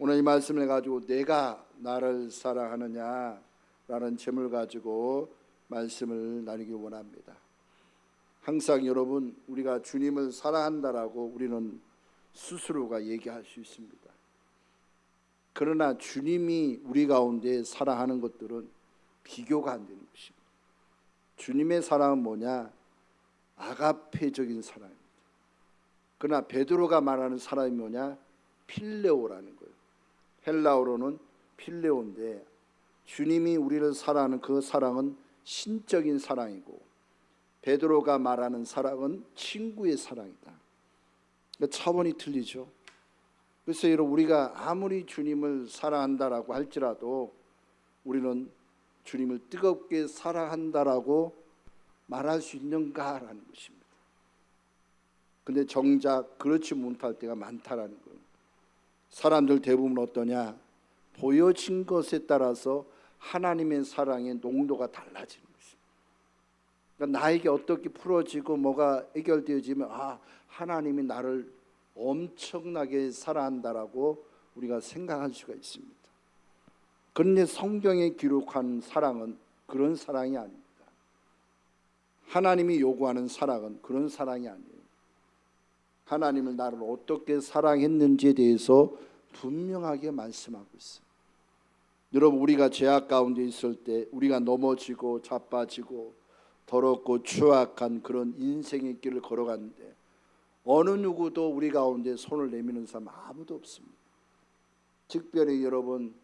오늘 이 말씀을 가지고 내가 나를 사랑하느냐라는 제목을 가지고 말씀을 나누기 원합니다. 항상 여러분, 우리가 주님을 사랑한다라고 우리는 스스로가 얘기할 수 있습니다. 그러나 주님이 우리 가운데 사랑하는 것들은 비교가 안 되는 것입니다. 주님의 사랑은 뭐냐? 아가페적인 사랑입니다. 그러나 베드로가 말하는 사랑이 뭐냐? 필레오라는 거예요. 헬라어로는 필레오인데, 주님이 우리를 사랑하는 그 사랑은 신적인 사랑이고 베드로가 말하는 사랑은 친구의 사랑이다. 차원이 틀리죠. 그래서 여러분, 우리가 아무리 주님을 사랑한다라고 할지라도 우리는 주님을 뜨겁게 사랑한다라고 말할 수 있는가라는 것입니다. 근데 정작 그렇지 못할 때가 많다라는 거예요. 사람들 대부분 어떠냐? 보여진 것에 따라서 하나님의 사랑의 농도가 달라지는 것입니다. 그러니까 나에게 어떻게 풀어지고 뭐가 해결되어지면 하나님이 나를 엄청나게 사랑한다라고 우리가 생각할 수가 있습니다. 그런데 성경에 기록한 사랑은 그런 사랑이 아닙니다. 하나님이 요구하는 사랑은 그런 사랑이 아니에요. 하나님을 나를 어떻게 사랑했는지에 대해서 분명하게 말씀하고 있어요. 여러분, 우리가 죄악 가운데 있을 때 우리가 넘어지고 자빠지고 더럽고 추악한 그런 인생의 길을 걸어가는데 어느 누구도 우리 가운데 손을 내미는 사람 아무도 없습니다. 특별히 여러분,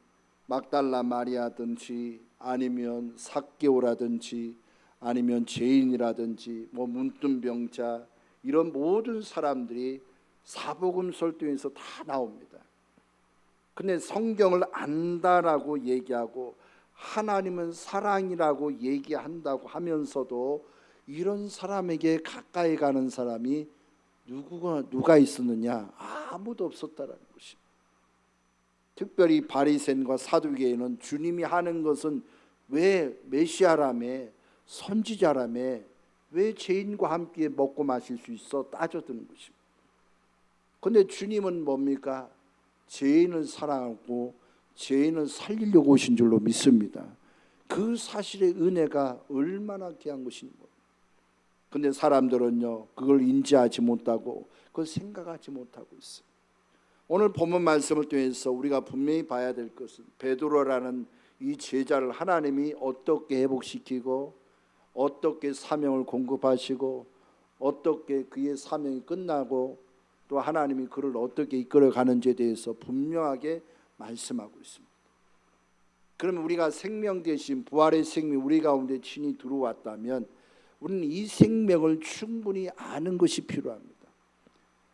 막달라 마리아든지 아니면 삭개오라든지 아니면 죄인이라든지 문둥병자, 이런 모든 사람들이 사복음 설교에서 다 나옵니다. 근데 성경을 안다라고 얘기하고 하나님은 사랑이라고 얘기한다고 하면서도 이런 사람에게 가까이 가는 사람이 누가 있었느냐? 아무도 없었다라는 것입니다. 특별히 바리새인과 사두개인은 주님이 하는 것은 왜 메시아라며 선지자라며 왜 죄인과 함께 먹고 마실 수 있어? 따져드는 것입니다. 그런데 주님은 뭡니까? 죄인을 사랑하고 죄인을 살리려고 오신 줄로 믿습니다. 그 사실의 은혜가 얼마나 귀한 것입니까? 그런데 사람들은요, 그걸 인지하지 못하고 그걸 생각하지 못하고 있어요. 오늘 본문 말씀을 통해서 우리가 분명히 봐야 될 것은 베드로라는 이 제자를 하나님이 어떻게 회복시키고 어떻게 사명을 공급하시고 어떻게 그의 사명이 끝나고 또 하나님이 그를 어떻게 이끌어가는지에 대해서 분명하게 말씀하고 있습니다. 그러면 우리가 생명 대신 부활의 생명 우리 가운데 친히 들어왔다면 우리는 이 생명을 충분히 아는 것이 필요합니다.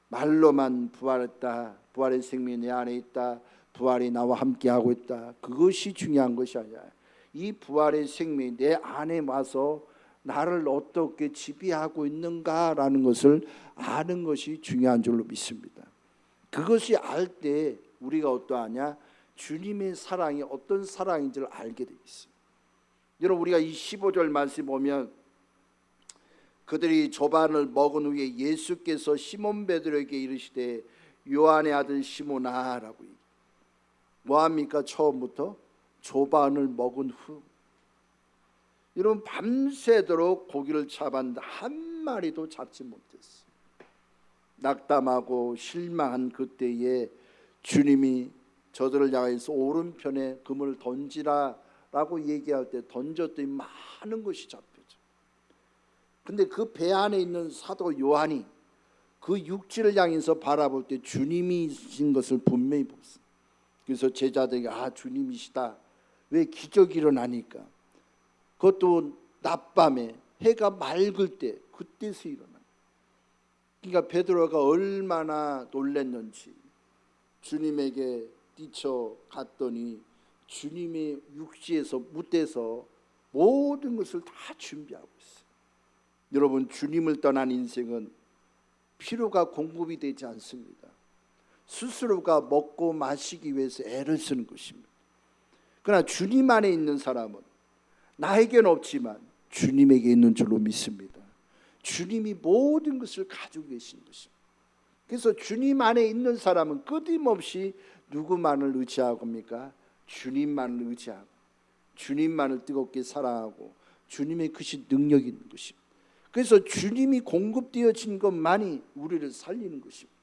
말로만 부활했다, 부활의 생명이 내 안에 있다, 부활이 나와 함께하고 있다, 그것이 중요한 것이 아니라 이 부활의 생명이 내 안에 와서 나를 어떻게 지배하고 있는가라는 것을 아는 것이 중요한 줄로 믿습니다. 그것이 알 때 우리가 어떠하냐? 주님의 사랑이 어떤 사랑인지를 알게 되어 있어요. 여러분, 우리가 이 15절 말씀 보면 그들이 조반을 먹은 후에 예수께서 시몬 베드로에게 이르시되 요한의 아들 시몬아라고 얘기해요. 뭐합니까? 처음부터 조반을 먹은 후. 여러분, 밤새도록 고기를 잡았는데 한 마리도 잡지 못했어요. 낙담하고 실망한 그때에 주님이 저들을 향해서 오른편에 그물을 던지라라고 얘기할 때 던졌더니 많은 것이 잡혀져. 근데 그 배 안에 있는 사도 요한이 그 육지를 향해서 바라볼 때 주님이신 것을 분명히 봤어요. 그래서 제자들에게 주님이시다. 왜? 기적이 일어나니까. 그것도 낮밤에 해가 맑을 때, 그때서 일어나. 그러니까 베드로가 얼마나 놀랐는지 주님에게 뛰쳐갔더니 주님의 육지에서 뭇대서 모든 것을 다 준비하고 있어요. 여러분, 주님을 떠난 인생은 필요가 공급이 되지 않습니다. 스스로가 먹고 마시기 위해서 애를 쓰는 것입니다. 그러나 주님 안에 있는 사람은 나에게는 없지만 주님에게 있는 줄로 믿습니다. 주님이 모든 것을 가지고 계신 것입니다. 그래서 주님 안에 있는 사람은 끊임없이 누구만을 의지하고 겁니까? 주님만을 의지하고 주님만을 뜨겁게 사랑하고 주님의 크신 능력이 있는 것입니다. 그래서 주님이 공급되어진 것만이 우리를 살리는 것입니다.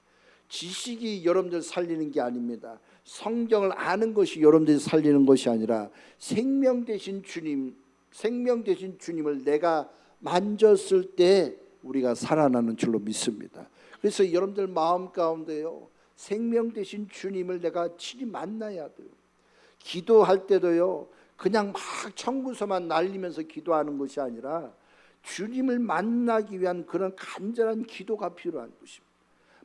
지식이 여러분들 살리는 게 아닙니다. 성경을 아는 것이 여러분들이 살리는 것이 아니라 생명 되신 주님, 생명 되신 주님을 내가 만졌을 때 우리가 살아나는 줄로 믿습니다. 그래서 여러분들 마음 가운데요, 생명 되신 주님을 내가 친히 만나야 돼요. 기도할 때도요, 그냥 막 청구서만 날리면서 기도하는 것이 아니라 주님을 만나기 위한 그런 간절한 기도가 필요한 것입니다.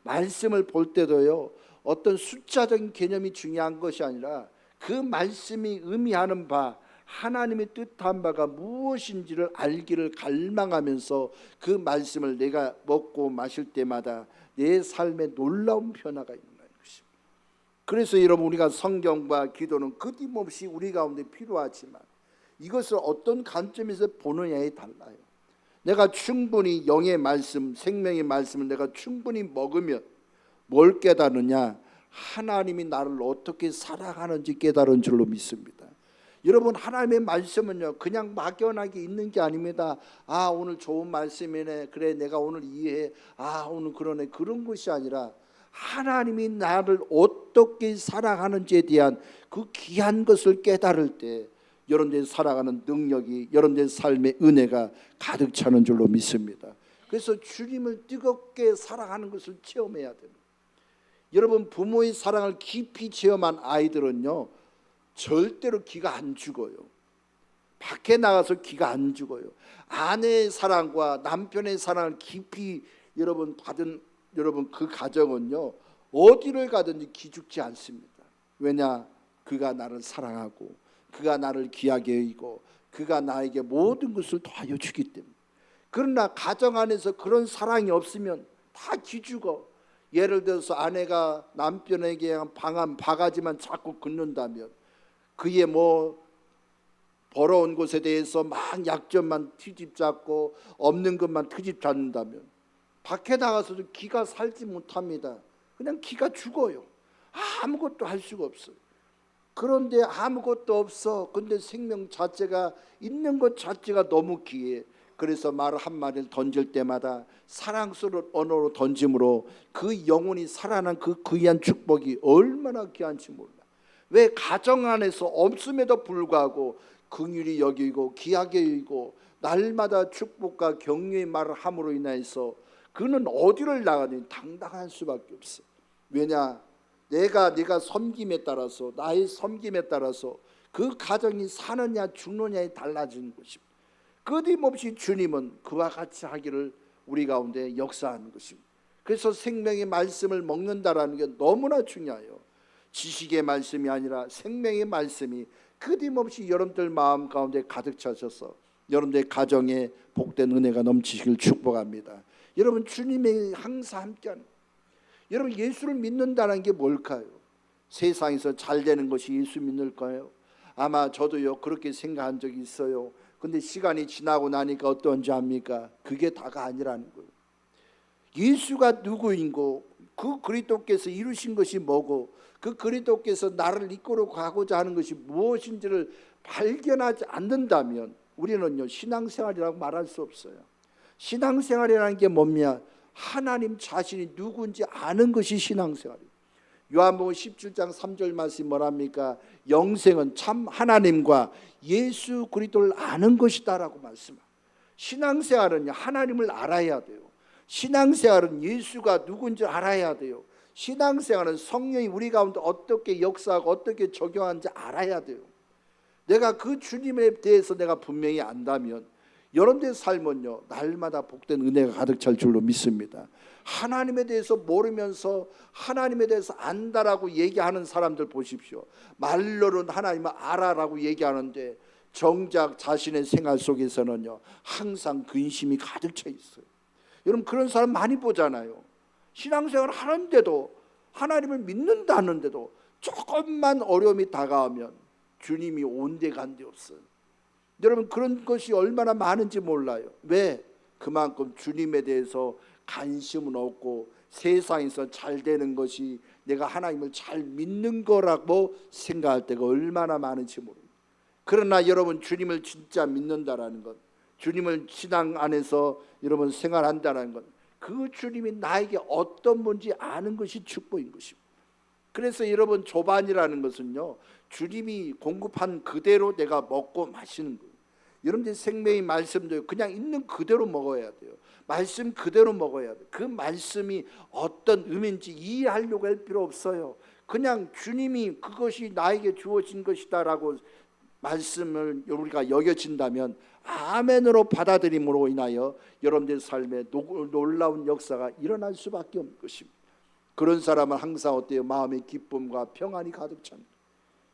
말씀을 볼 때도요, 어떤 숫자적인 개념이 중요한 것이 아니라 그 말씀이 의미하는 바, 하나님의 뜻한 바가 무엇인지를 알기를 갈망하면서 그 말씀을 내가 먹고 마실 때마다 내 삶에 놀라운 변화가 있는 것입니다. 그래서 여러분, 우리가 성경과 기도는 끊임없이 우리 가운데 필요하지만 이것을 어떤 관점에서 보느냐에 달라요. 내가 충분히 영의 말씀, 생명의 말씀을 내가 충분히 먹으면 뭘 깨달으냐? 하나님이 나를 어떻게 사랑하는지 깨달은 줄로 믿습니다. 여러분, 하나님의 말씀은요, 그냥 막연하게 있는 게 아닙니다. 아, 오늘 좋은 말씀이네, 그래 내가 오늘 이해해, 아 오늘 그러네, 그런 것이 아니라 하나님이 나를 어떻게 사랑하는지에 대한 그 귀한 것을 깨달을 때 여러분들이 살아가는 능력이, 여러분들의 삶의 은혜가 가득 차는 줄로 믿습니다. 그래서 주님을 뜨겁게 사랑하는 것을 체험해야 됩니다. 여러분, 부모의 사랑을 깊이 체험한 아이들은요, 절대로 기가 안 죽어요. 밖에 나가서 기가 안 죽어요. 아내의 사랑과 남편의 사랑을 깊이 여러분 받은 여러분 그 가정은요, 어디를 가든지 기죽지 않습니다. 왜냐? 그가 나를 사랑하고 그가 나를 귀하게 여기고 그가 나에게 모든 것을 더하여 주기 때문에. 그러나 가정 안에서 그런 사랑이 없으면 다 기죽어. 예를 들어서 아내가 남편에게 방 한 바가지만 자꾸 긋는다면, 그의 벌어온 것에 대해서 막 약점만 트집 잡고 없는 것만 트집 잡는다면 밖에 나가서도 기가 살지 못합니다. 그냥 기가 죽어요. 아무것도 할 수가 없어요. 그런데 아무것도 없어. 근데 생명 자체가 있는 것 자체가 너무 귀해. 그래서 말 한마디를 던질 때마다 사랑스러운 언어로 던짐으로 그 영혼이 살아난 그 귀한 축복이 얼마나 귀한지 몰라. 왜? 가정 안에서 없음에도 불구하고 긍휼히 여기고 귀하게 여기고 날마다 축복과 격려의 말을 함으로 인해서 그는 어디를 나가든 당당할 수밖에 없어. 왜냐? 네가 섬김에 따라서, 나의 섬김에 따라서 그 가정이 사느냐 죽느냐에 달라지는 것입니다. 끊임없이 주님은 그와 같이 하기를 우리 가운데 역사하는 것입니다. 그래서 생명의 말씀을 먹는다라는 게 너무나 중요해요. 지식의 말씀이 아니라 생명의 말씀이 끊임없이 여러분들 마음 가운데 가득 차셔서 여러분들의 가정에 복된 은혜가 넘치시길 축복합니다. 여러분, 주님이 항상 함께하는, 여러분 예수를 믿는다는 게 뭘까요? 세상에서 잘 되는 것이 예수 믿을까요? 아마 저도요 그렇게 생각한 적이 있어요. 근데 시간이 지나고 나니까 어떤지 압니까? 그게 다가 아니라는 거예요. 예수가 누구인고, 그 그리스도께서 이루신 것이 뭐고, 그 그리스도께서 나를 이끌어 가고자 하는 것이 무엇인지를 발견하지 않는다면 우리는요 신앙생활이라고 말할 수 없어요. 신앙생활이라는 게 뭡니까? 하나님 자신이 누군지 아는 것이 신앙생활이에요. 요한복음 17장 3절 말씀이 뭐랍니까? 영생은 참 하나님과 예수 그리스도를 아는 것이다라고 말씀합니다. 신앙생활은 하나님을 알아야 돼요. 신앙생활은 예수가 누군지 알아야 돼요. 신앙생활은 성령이 우리 가운데 어떻게 역사하고 어떻게 적용하는지 알아야 돼요. 내가 그 주님에 대해서 내가 분명히 안다면 여러분들의 삶은요 날마다 복된 은혜가 가득 찰 줄로 믿습니다. 하나님에 대해서 모르면서 하나님에 대해서 안다라고 얘기하는 사람들 보십시오. 말로는 하나님을 알아라고 얘기하는데 정작 자신의 생활 속에서는요 항상 근심이 가득 차 있어요. 여러분, 그런 사람 많이 보잖아요. 신앙생활 하는데도, 하나님을 믿는다는데도 조금만 어려움이 다가오면 주님이 온데간데 없어요. 여러분, 그런 것이 얼마나 많은지 몰라요. 왜? 그만큼 주님에 대해서 관심은 없고 세상에서 잘 되는 것이 내가 하나님을 잘 믿는 거라고 생각할 때가 얼마나 많은지 모릅니다. 그러나 여러분, 주님을 진짜 믿는다라는 것, 주님을 신앙 안에서 여러분 생활한다는 것, 그 주님이 나에게 어떤 분인지 아는 것이 축복인 것입니다. 그래서 여러분, 조반이라는 것은요, 주님이 공급한 그대로 내가 먹고 마시는 거예요. 여러분들 생명의 말씀도 그냥 있는 그대로 먹어야 돼요. 말씀 그대로 먹어야 돼요. 그 말씀이 어떤 의미인지 이해하려고 할 필요 없어요. 그냥 주님이 그것이 나에게 주어진 것이다라고 말씀을 우리가 여겨진다면 아멘으로 받아들임으로 인하여 여러분들 삶에 놀라운 역사가 일어날 수밖에 없는 것입니다. 그런 사람은 항상 어때요? 마음의 기쁨과 평안이 가득 찹니다.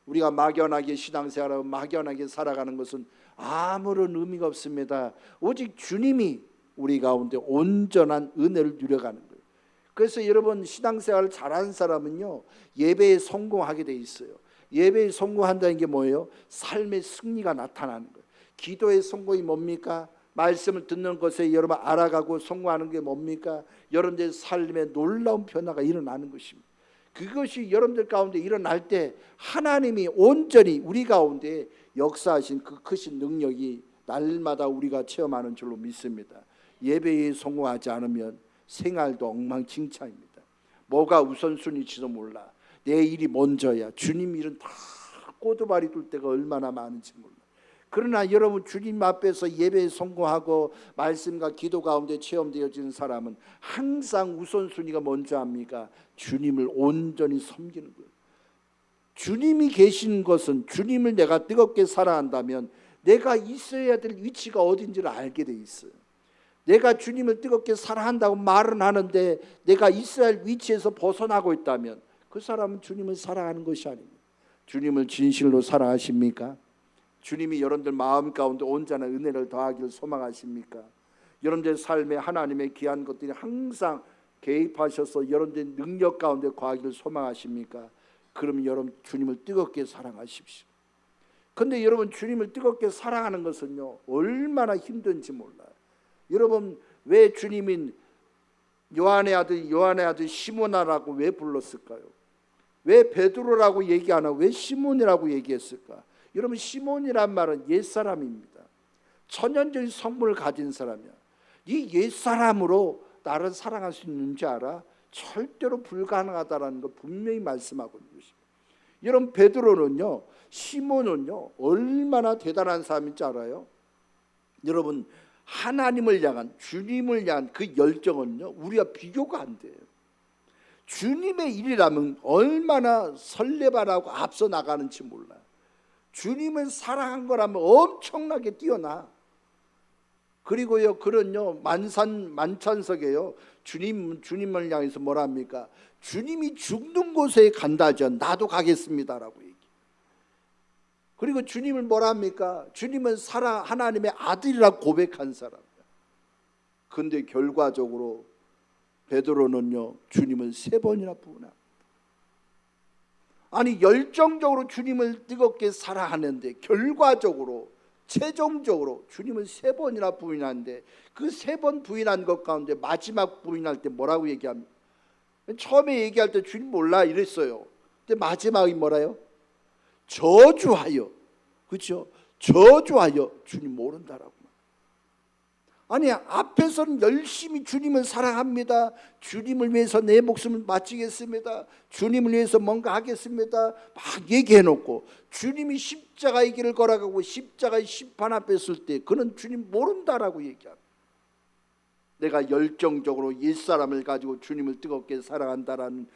우리가 막연하게 신앙생활하고 막연하게 살아가는 것은 아무런 의미가 없습니다. 오직 주님이 우리 가운데 온전한 은혜를 누려가는 거예요. 그래서 여러분, 신앙생활을 잘하는 사람은요, 예배에 성공하게 돼 있어요. 예배에 성공한다는 게 뭐예요? 삶의 승리가 나타나는 거예요. 기도의 성공이 뭡니까? 말씀을 듣는 것에 여러분 알아가고 성공하는 게 뭡니까? 여러분들 삶에 놀라운 변화가 일어나는 것입니다. 그것이 여러분들 가운데 일어날 때 하나님이 온전히 우리 가운데 역사하신 그 크신 능력이 날마다 우리가 체험하는 줄로 믿습니다. 예배에 성공하지 않으면 생활도 엉망진창입니다. 뭐가 우선순위일지도 몰라. 내 일이 먼저야. 주님 일은 다 꼬두발이 둘 때가 얼마나 많은지 몰라. 그러나 여러분, 주님 앞에서 예배에 성공하고 말씀과 기도 가운데 체험되어지는 사람은 항상 우선순위가 먼저 합니까? 주님을 온전히 섬기는 거예요. 주님이 계신 것은, 주님을 내가 뜨겁게 사랑한다면 내가 있어야 될 위치가 어딘지를 알게 돼 있어요. 내가 주님을 뜨겁게 사랑한다고 말은 하는데 내가 있어야 할 위치에서 벗어나고 있다면 그 사람은 주님을 사랑하는 것이 아닙니다. 주님을 진실로 사랑하십니까? 주님이 여러분들 마음 가운데 온전한 은혜를 더하기를 소망하십니까? 여러분들 삶에 하나님의 귀한 것들이 항상 개입하셔서 여러분들 능력 가운데 거하기를 소망하십니까? 그럼 여러분 주님을 뜨겁게 사랑하십시오. 그런데 여러분, 주님을 뜨겁게 사랑하는 것은요, 얼마나 힘든지 몰라요. 여러분, 왜 주님이 요한의 아들 시몬아라고 왜 불렀을까요? 왜 베드로라고 얘기 안 하고 왜 시몬이라고 얘기했을까? 여러분, 시몬이란 말은 옛사람입니다. 천연적인 성분을 가진 사람이야. 이 옛사람으로 나를 사랑할 수 있는지 알아? 절대로 불가능하다라는 걸 분명히 말씀하고 있는 것입니다. 여러분, 베드로는요, 시몬은요, 얼마나 대단한 사람인지 알아요? 여러분, 하나님을 향한, 주님을 향한 그 열정은요, 우리가 비교가 안 돼요. 주님의 일이라면 얼마나 설레발하고 앞서 나가는지 몰라요. 주님을 사랑한 거라면 엄청나게 뛰어나. 그리고요, 그런요, 만찬석에요, 주님을 향해서 뭐라 합니까? 주님이 죽는 곳에 간다죠. 나도 가겠습니다라고 얘기. 그리고 주님을 뭐라 합니까? 주님은 하나님의 아들이라고 고백한 사람이야. 그런데 결과적으로 베드로는요, 주님을 3번이나 부인합니다. 아니, 열정적으로 주님을 뜨겁게 사랑하는데 결과적으로 최종적으로 주님을 3번이나 부인하는데 그 3번 부인한 것 가운데 마지막 부인할 때 뭐라고 얘기합니까? 처음에 얘기할 때 주님 몰라 이랬어요. 근데 마지막이 뭐라요? 저주하여, 그렇죠? 저주하여 주님 모른다라고. 아니, 앞에서는 열심히 주님을 사랑합니다. 주님을 위해서 내 목숨을 바치겠습니다. 주님을 위해서 뭔가 하겠습니다. 막 얘기해놓고 주님이 십자가의 길을 걸어가고 십자가의 심판 앞에 설 때 그는 주님 모른다라고 얘기합니다. 내가 열정적으로 옛사람을 가지고 주님을 뜨겁게 사랑한다라는,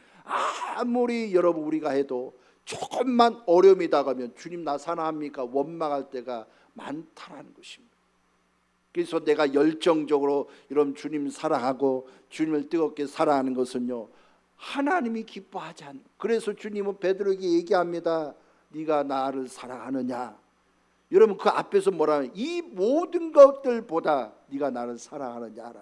아무리 여러분 우리가 해도 조금만 어려움이 다가면 주님 나 사랑합니까? 원망할 때가 많다라는 것입니다. 그래서 내가 열정적으로 여러분 주님 사랑하고 주님을 뜨겁게 사랑하는 것은요, 하나님이 기뻐하지 않는. 그래서 주님은 베드로에게 얘기합니다. 네가 나를 사랑하느냐? 여러분, 그 앞에서 뭐라 하냐? 이 모든 것들보다 네가 나를 사랑하느냐?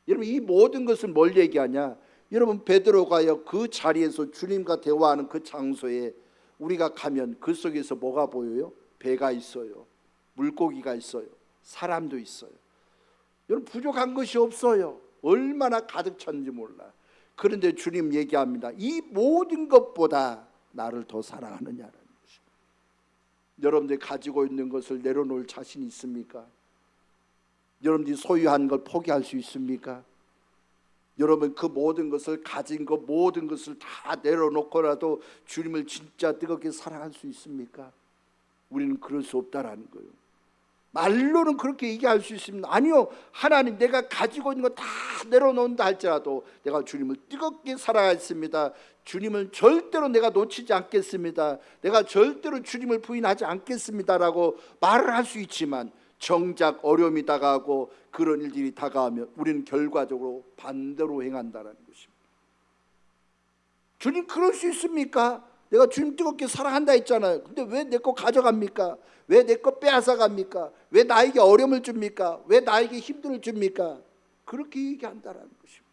여러분, 이 모든 것을 뭘 얘기하냐? 여러분, 베드로가요, 그 자리에서 주님과 대화하는 그 장소에 우리가 가면 그 속에서 뭐가 보여요? 배가 있어요. 물고기가 있어요. 사람도 있어요. 여러분, 부족한 것이 없어요. 얼마나 가득 찼는지 몰라. 그런데 주님 얘기합니다. 이 모든 것보다 나를 더 사랑하느냐라는 것이. 여러분들이 가지고 있는 것을 내려놓을 자신 있습니까? 여러분들이 소유한 걸 포기할 수 있습니까? 여러분 그 모든 것을 가진 것 모든 것을 다 내려놓고라도 주님을 진짜 뜨겁게 사랑할 수 있습니까? 우리는 그럴 수 없다라는 거예요. 말로는 그렇게 얘기할 수 있습니다. 아니요, 하나님 내가 가지고 있는 거 다 내려놓는다 할지라도 내가 주님을 뜨겁게 사랑하겠습니다. 주님을 절대로 내가 놓치지 않겠습니다. 내가 절대로 주님을 부인하지 않겠습니다라고 말을 할 수 있지만 정작 어려움이 다가오고 그런 일들이 다가오면 우리는 결과적으로 반대로 행한다는 것입니다. 주님 그럴 수 있습니까? 내가 주님 뜨겁게 사랑한다 했잖아요. 근데 왜 내 거 가져갑니까? 왜 내 거 빼앗아 갑니까? 왜 나에게 어려움을 줍니까? 왜 나에게 힘듦을 줍니까? 그렇게 얘기한다는 것입니다.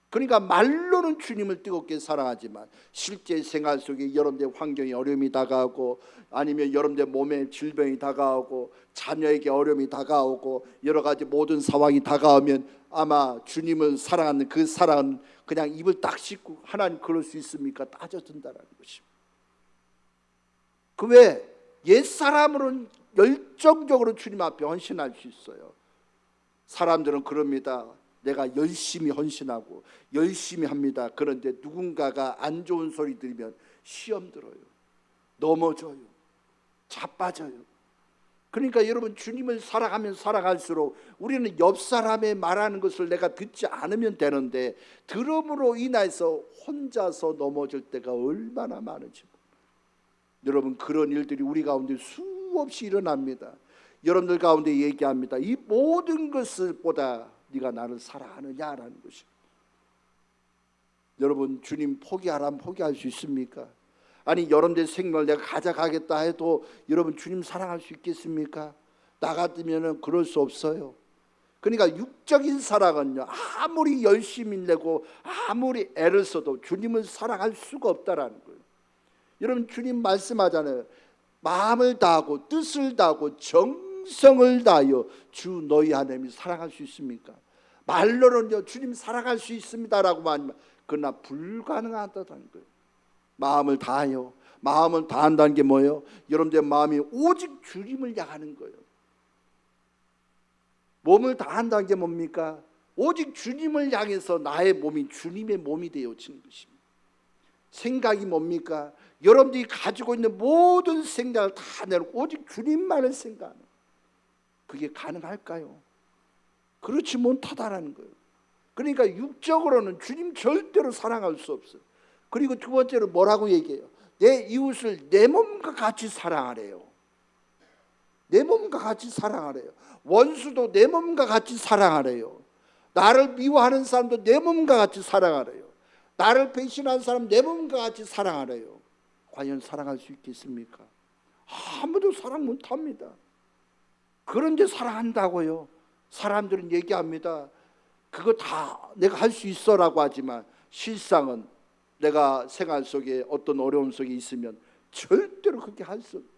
그러니까 말로는 주님을 뜨겁게 사랑하지만 실제 생활 속에 여러분들의 환경에 어려움이 다가오고 아니면 여러분들의 몸에 질병이 다가오고 자녀에게 어려움이 다가오고 여러 가지 모든 상황이 다가오면 아마 주님을 사랑하는 그 사랑은 그냥 입을 딱 씻고 하나님 그럴 수 있습니까? 따져든다는 것입니다. 그 외에 옛사람으로는 열정적으로 주님 앞에 헌신할 수 있어요. 사람들은 그럽니다. 내가 열심히 헌신하고 열심히 합니다. 그런데 누군가가 안 좋은 소리 들으면 시험 들어요. 넘어져요. 자빠져요. 그러니까 여러분 주님을 사랑하면 사랑할수록 우리는 옆 사람의 말하는 것을 내가 듣지 않으면 되는데 들음으로 인해서 혼자서 넘어질 때가 얼마나 많은지. 여러분 그런 일들이 우리 가운데 수없이 일어납니다. 여러분들 가운데 얘기합니다. 이 모든 것을 보다 네가 나를 사랑하느냐라는 것이. 여러분 주님 포기하라면 포기할 수 있습니까? 아니 여러분들 생명을 내가 가져가겠다 해도 여러분 주님 사랑할 수 있겠습니까? 나 같으면 그럴 수 없어요. 그러니까 육적인 사랑은요 아무리 열심히 내고 아무리 애를 써도 주님을 사랑할 수가 없다라는 거예요. 여러분 주님 말씀하잖아요. 마음을 다하고 뜻을 다하고 정성을 다하여 주 너희 하나님을 사랑할 수 있습니까? 말로는요 주님 사랑할 수 있습니다라고 말하지만 그러나 불가능하다는 거예요. 마음을 다하여. 마음을 다한다는 게 뭐예요? 여러분들의 마음이 오직 주님을 향하는 거예요. 몸을 다한다는 게 뭡니까? 오직 주님을 향해서 나의 몸이 주님의 몸이 되어지는 것입니다. 생각이 뭡니까? 여러분들이 가지고 있는 모든 생각을 다 내놓고 오직 주님만을 생각하는, 그게 가능할까요? 그렇지 못하다라는 거예요. 그러니까 육적으로는 주님 절대로 사랑할 수 없어요. 그리고 두 번째로 뭐라고 얘기해요? 내 이웃을 내 몸과 같이 사랑하래요. 내 몸과 같이 사랑하래요. 원수도 내 몸과 같이 사랑하래요. 나를 미워하는 사람도 내 몸과 같이 사랑하래요. 나를 배신하는 사람 내 몸과 같이 사랑하래요. 과연 사랑할 수 있겠습니까? 아무도 사랑 못합니다. 그런데 사랑한다고요. 사람들은 얘기합니다. 그거 다 내가 할 수 있어라고 하지만 실상은 내가 생활 속에 어떤 어려움 속에 있으면 절대로 그렇게 할 수 없어요.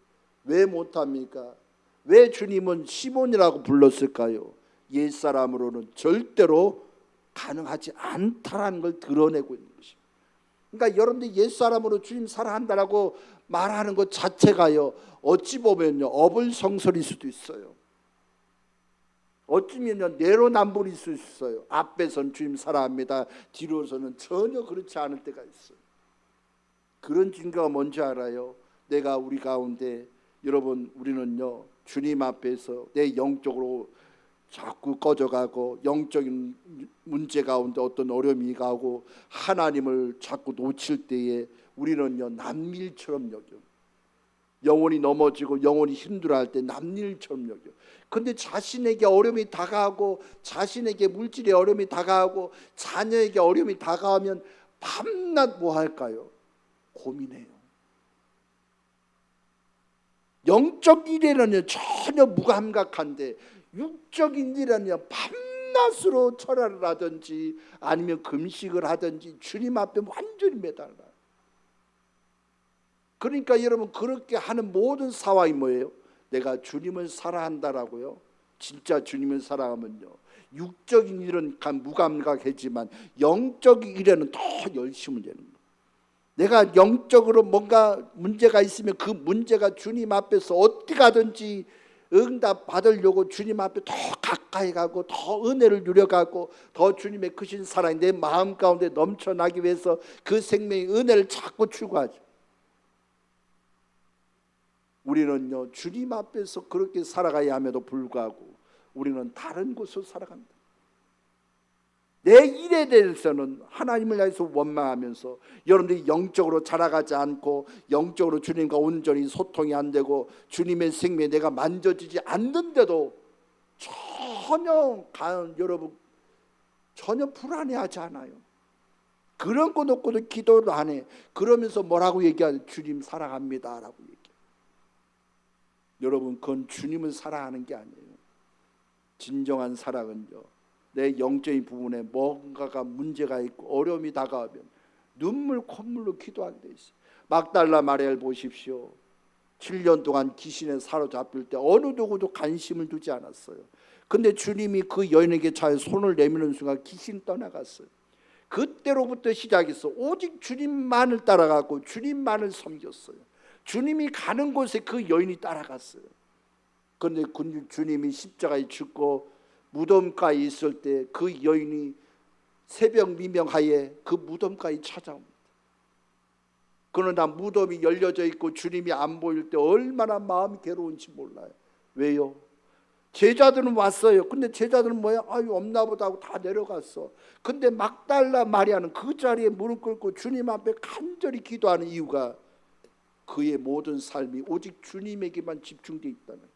왜 못합니까? 왜 주님은 시몬이라고 불렀을까요? 옛사람으로는 절대로 가능하지 않다라는 걸 드러내고 있는 것입니다. 그러니까 여러분들이 옛사람으로 주님 사랑한다라고 말하는 것 자체가요 어찌 보면요 어불성설일 수도 있어요. 어쩌면 내로남불일 수 있어요. 앞에서는 주님 사랑합니다. 뒤로서는 전혀 그렇지 않을 때가 있어요. 그런 증거가 뭔지 알아요? 내가 우리 가운데 여러분 우리는요 주님 앞에서 내 영적으로 자꾸 꺼져가고 영적인 문제 가운데 어떤 어려움이 가고 하나님을 자꾸 놓칠 때에 우리는요 남일처럼 여겨. 영혼이 넘어지고 영혼이 힘들어할 때 남일처럼 여겨. 근데 자신에게 어려움이 다가오고 자신에게 물질의 어려움이 다가오고 자녀에게 어려움이 다가오면 밤낮 뭐 할까요? 고민해요. 영적 일에는 전혀 무감각한데 육적인 일에는 밤낮으로 철야를 하든지 아니면 금식을 하든지 주님 앞에 완전히 매달라요. 그러니까 여러분 그렇게 하는 모든 상황이 뭐예요? 내가 주님을 사랑한다라고요 진짜 주님을 사랑하면요, 육적인 일은 무감각하지만 영적인 일에는 더 열심을 내는 거예요. 내가 영적으로 뭔가 문제가 있으면 그 문제가 주님 앞에서 어떻게 가든지 응답 받으려고 주님 앞에 더 가까이 가고 더 은혜를 누려가고 더 주님의 크신 사랑이 내 마음 가운데 넘쳐나기 위해서 그 생명의 은혜를 자꾸 추구하죠. 우리는요, 주님 앞에서 그렇게 살아가야 함에도 불구하고 우리는 다른 곳으로 살아갑니다. 내 일에 대해서는 하나님을 위해서 원망하면서 여러분들이 영적으로 자라가지 않고 영적으로 주님과 온전히 소통이 안 되고 주님의 생명에 내가 만져지지 않는데도 여러분 전혀 불안해하지 않아요. 그런 거 놓고도 기도를 안 해. 그러면서 뭐라고 얘기하죠? 주님 사랑합니다 라고 얘기해요. 여러분, 그건 주님을 사랑하는 게 아니에요. 진정한 사랑은요, 내 영적인 부분에 뭔가가 문제가 있고 어려움이 다가오면 눈물 콧물로 기도하게 돼 있어요. 막달라 마리아를 보십시오. 7년 동안 귀신에 사로잡힐 때 어느 누구도 관심을 두지 않았어요. 근데 주님이 그 여인에게 잘 손을 내미는 순간 귀신 떠나갔어요. 그때로부터 시작해서 오직 주님만을 따라가고 주님만을 섬겼어요. 주님이 가는 곳에 그 여인이 따라갔어요. 그런데 주님이 십자가에 죽고 무덤가에 있을 때 그 여인이 새벽 미명하에 그 무덤가에 찾아옵니다. 그러나 무덤이 열려져 있고 주님이 안 보일 때 얼마나 마음이 괴로운지 몰라요. 왜요? 제자들은 왔어요. 근데 제자들은 뭐야? 아유, 없나 보다 하고 다 내려갔어. 근데 막달라 마리아는 그 자리에 무릎 꿇고 주님 앞에 간절히 기도하는 이유가 그의 모든 삶이 오직 주님에게만 집중되어 있다는 거예요.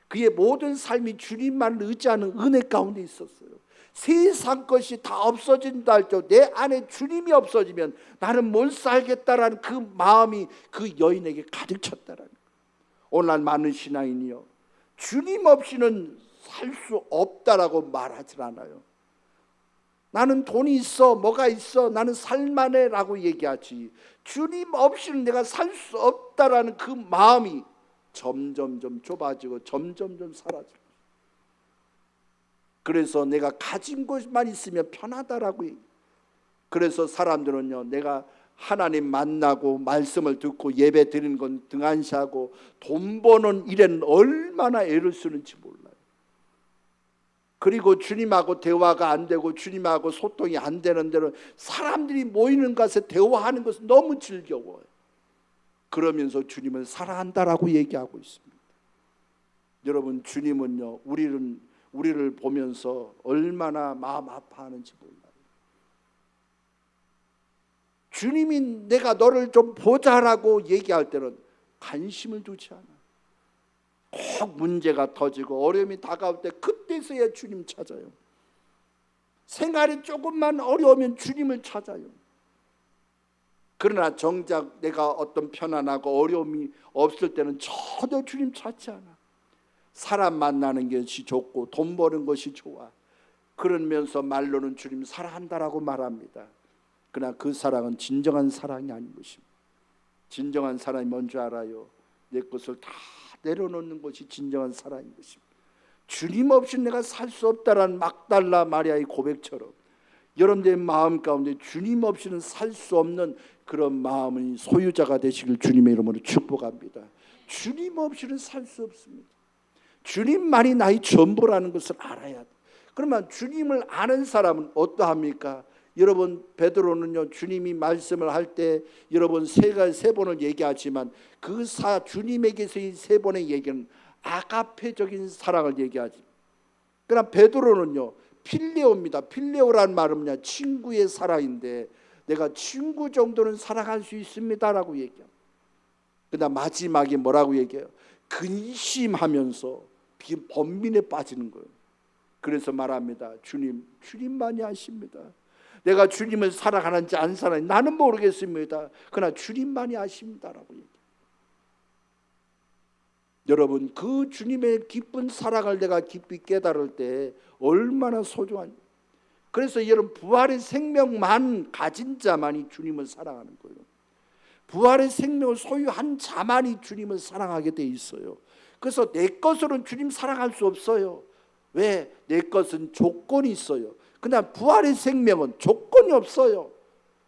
그의 모든 삶이 주님만을 의지하는 은혜 가운데 있었어요. 세상 것이 다 없어진다 할지라도 내 안에 주님이 없어지면 나는 못 살겠다라는 그 마음이 그 여인에게 가득 찼다라는 거예요. 오늘날 많은 신앙인이요, 주님 없이는 살 수 없다라고 말하지 않아요. 나는 돈이 있어, 뭐가 있어, 나는 살만해 라고 얘기하지, 주님 없이는 내가 살 수 없다라는 그 마음이 점점점 좁아지고 점점점 사라져요. 그래서 내가 가진 것만 있으면 편하다라고 얘기해요. 그래서 사람들은요, 내가 하나님 만나고 말씀을 듣고 예배 드리는 건 등한시하고 돈 버는 일에는 얼마나 애를 쓰는지 몰라요. 그리고 주님하고 대화가 안 되고 주님하고 소통이 안 되는 데는 사람들이 모이는 곳에 대화하는 것은 너무 즐거워요. 그러면서 주님을 사랑한다라고 얘기하고 있습니다. 여러분, 주님은요, 우리를 보면서 얼마나 마음 아파하는지 몰라요. 주님이 내가 너를 좀 보자라고 얘기할 때는 관심을 두지 않아요. 꼭 문제가 터지고 어려움이 다가올 때 그때서야 주님 찾아요. 생활이 조금만 어려우면 주님을 찾아요. 그러나 정작 내가 어떤 편안하고 어려움이 없을 때는 전혀 주님 찾지 않아. 사람 만나는 것이 좋고 돈 버는 것이 좋아. 그러면서 말로는 주님 사랑한다라고 말합니다. 그러나 그 사랑은 진정한 사랑이 아닌 것입니다. 진정한 사랑이 뭔지 알아요? 내 것을 다 내려놓는 것이 진정한 사랑인 것입니다. 주님 없이 내가 살 수 없다라는 막달라 마리아의 고백처럼 여러분들의 마음 가운데 주님 없이는 살 수 없는 그런 마음의 소유자가 되시길 주님의 이름으로 축복합니다. 주님 없이는 살 수 없습니다. 주님만이 나의 전부라는 것을 알아야 돼. 그러면 주님을 아는 사람은 어떠합니까? 여러분, 베드로는요, 주님이 말씀을 할 때 여러분 세 번을 얘기하지만 그 주님에게서의 세 번의 얘기는 아가페적인 사랑을 얘기하지. 그러나 베드로는요, 필레오입니다. 필레오라는 말은요, 친구의 사랑인데 내가 친구 정도는 사랑할 수 있습니다라고 얘기해요. 그러나 마지막에 뭐라고 얘기해요? 근심하면서 번민에 빠지는 거예요. 그래서 말합니다. 주님만이 아십니다. 내가 주님을 사랑하는지 안 사랑하는지 나는 모르겠습니다. 그러나 주님만이 아십니다라고 얘기해요. 여러분, 그 주님의 기쁜 사랑을 내가 깊이 깨달을 때 얼마나 소중한지. 그래서 여러분, 부활의 생명만 가진 자만이 주님을 사랑하는 거예요. 부활의 생명을 소유한 자만이 주님을 사랑하게 돼 있어요. 그래서 내 것으로는 주님 사랑할 수 없어요. 왜? 내 것은 조건이 있어요. 그냥 부활의 생명은 조건이 없어요.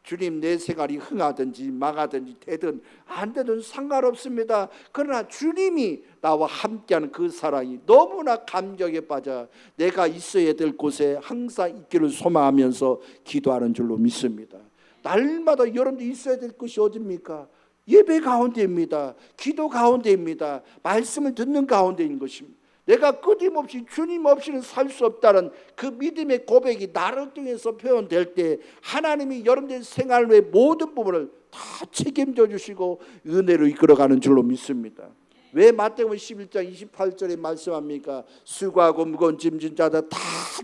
주님, 내 생활이 흥하든지 망하든지 되든 안 되든 상관없습니다. 그러나 주님이 나와 함께하는 그 사랑이 너무나 감격에 빠져 내가 있어야 될 곳에 항상 있기를 소망하면서 기도하는 줄로 믿습니다. 날마다 여러분들 있어야 될 것이 어디입니까? 예배 가운데입니다. 기도 가운데입니다. 말씀을 듣는 가운데인 것입니다. 내가 끊임없이 주님 없이는 살 수 없다는 그 믿음의 고백이 나를 통해서 표현될 때 하나님이 여러분들의 생활의 모든 부분을 다 책임져 주시고 은혜로 이끌어가는 줄로 믿습니다. 왜 마태복음 11장 28절에 말씀합니까? 수고하고 무거운 짐진 자들 다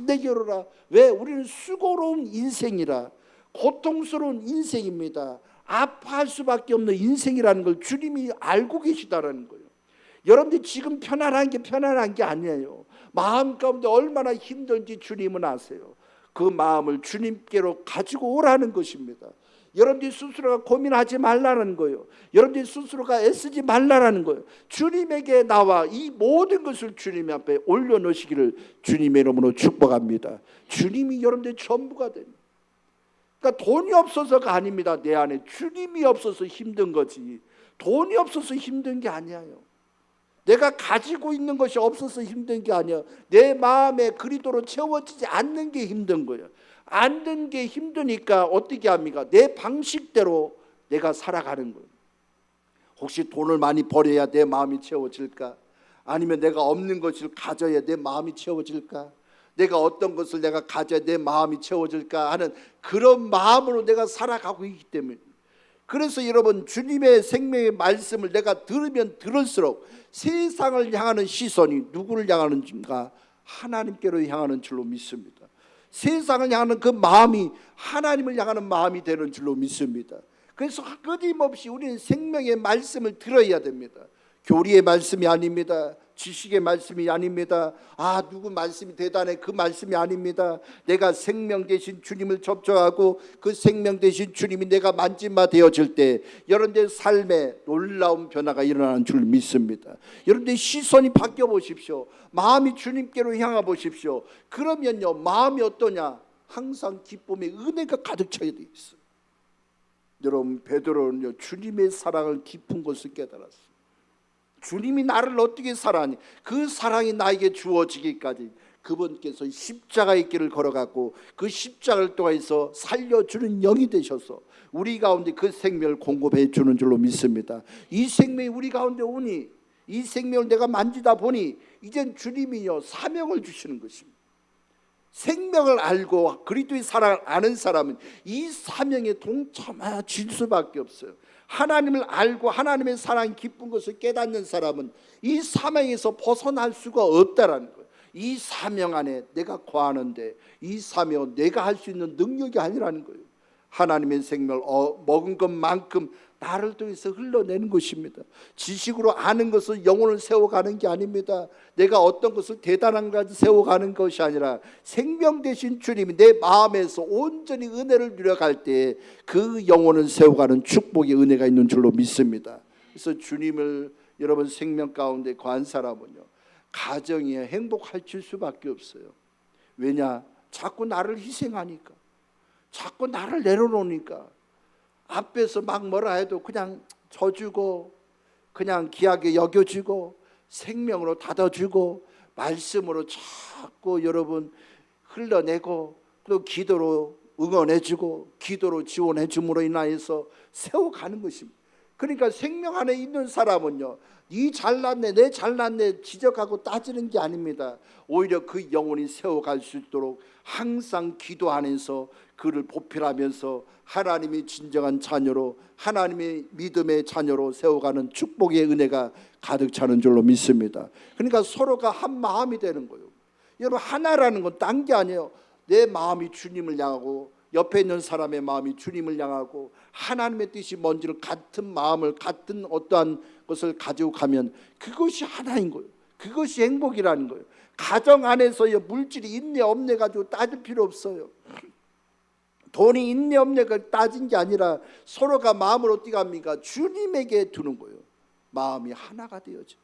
내게로 오라. 왜? 우리는 수고로운 인생이라, 고통스러운 인생입니다. 아파할 수밖에 없는 인생이라는 걸 주님이 알고 계시다라는 거예요. 여러분들 지금 편안한 게 아니에요. 마음 가운데 얼마나 힘든지 주님은 아세요. 그 마음을 주님께로 가지고 오라는 것입니다. 여러분들 스스로가 고민하지 말라는 거예요. 여러분들 스스로가 애쓰지 말라는 거예요. 주님에게 나와 이 모든 것을 주님 앞에 올려놓으시기를 주님의 이름으로 축복합니다. 주님이 여러분들의 전부가 됩니다. 그러니까 돈이 없어서가 아닙니다. 내 안에 주님이 없어서 힘든 거지, 돈이 없어서 힘든 게 아니에요. 내가 가지고 있는 것이 없어서 힘든 게 아니야. 내 마음에 그리도로 채워지지 않는 게 힘든 거예요. 않는 게 힘드니까 어떻게 합니까? 내 방식대로 내가 살아가는 거예요. 혹시 돈을 많이 벌어야 내 마음이 채워질까? 아니면 내가 없는 것을 가져야 내 마음이 채워질까? 내가 어떤 것을 내가 가져야 내 마음이 채워질까 하는 그런 마음으로 내가 살아가고 있기 때문에, 그래서 여러분 주님의 생명의 말씀을 내가 들으면 들을수록 세상을 향하는 시선이 누구를 향하는가? 하나님께로 향하는 줄로 믿습니다. 세상을 향하는 그 마음이 하나님을 향하는 마음이 되는 줄로 믿습니다. 그래서 끊임없이 우리는 생명의 말씀을 들어야 됩니다. 교리의 말씀이 아닙니다. 지식의 말씀이 아닙니다. 누구 말씀이 대단해, 그 말씀이 아닙니다. 내가 생명 되신 주님을 접촉하고 그 생명 되신 주님이 내가 만진바 되어질 때 여러분들의 삶에 놀라운 변화가 일어나는 줄 믿습니다. 여러분들의 시선이 바뀌어 보십시오. 마음이 주님께로 향해 보십시오. 그러면요, 마음이 어떠냐? 항상 기쁨의 은혜가 가득 차게 돼 있어요. 여러분, 베드로는요, 주님의 사랑을 깊은 것을 깨달았어요. 주님이 나를 어떻게 사랑하니, 그 사랑이 나에게 주어지기까지 그분께서 십자가의 길을 걸어갔고 그 십자가를 통해서 살려주는 영이 되셔서 우리 가운데 그 생명을 공급해 주는 줄로 믿습니다. 이 생명이 우리 가운데 오니, 이 생명을 내가 만지다 보니 이젠 주님이요 사명을 주시는 것입니다. 생명을 알고 그리스도의 사랑을 아는 사람은 이 사명에 동참하실 수밖에 없어요. 하나님을 알고 하나님의 사랑이 깊은 것을 깨닫는 사람은 이 사명에서 벗어날 수가 없다라는 거예요. 이 사명 안에 내가 거하는데 이 사명은 내가 할 수 있는 능력이 아니라는 거예요. 하나님의 생명을 먹은 것만큼 나를 통해서 흘러내는 것입니다. 지식으로 아는 것을 영혼을 세워가는 게 아닙니다. 내가 어떤 것을 대단한 것을 세워가는 것이 아니라 생명 되신 주님이 내 마음에서 온전히 은혜를 누려갈 때 그 영혼을 세워가는 축복의 은혜가 있는 줄로 믿습니다. 그래서 주님을 여러분 생명 가운데 거한 사람은요, 가정이 행복할 수밖에 없어요. 왜냐? 자꾸 나를 희생하니까, 자꾸 나를 내려놓으니까, 앞에서 막 뭐라 해도 그냥 져주고 그냥 귀하게 여겨주고 생명으로 닫아주고 말씀으로 자꾸 여러분 흘러내고 또 기도로 응원해주고 기도로 지원해줌으로 인하여서 세워가는 것입니다. 그러니까 생명 안에 있는 사람은요, 네 잘났네 내 잘났네 지적하고 따지는 게 아닙니다. 오히려 그 영혼이 세워갈 수 있도록 항상 기도 안에서 그를 보필하면서 하나님이 진정한 자녀로, 하나님의 믿음의 자녀로 세워가는 축복의 은혜가 가득 차는 줄로 믿습니다. 그러니까 서로가 한 마음이 되는 거예요. 여러분, 하나라는 건 딴 게 아니에요. 내 마음이 주님을 향하고 옆에 있는 사람의 마음이 주님을 향하고 하나님의 뜻이 뭔지를 같은 마음을, 같은 어떠한 것을 가지고 가면 그것이 하나인 거예요. 그것이 행복이라는 거예요. 가정 안에서요, 물질이 있네 없네 가지고 따질 필요 없어요. 돈이 있네 없네가 따진 게 아니라 서로가 마음을 어떻게 합니까? 주님에게 두는 거예요. 마음이 하나가 되어져.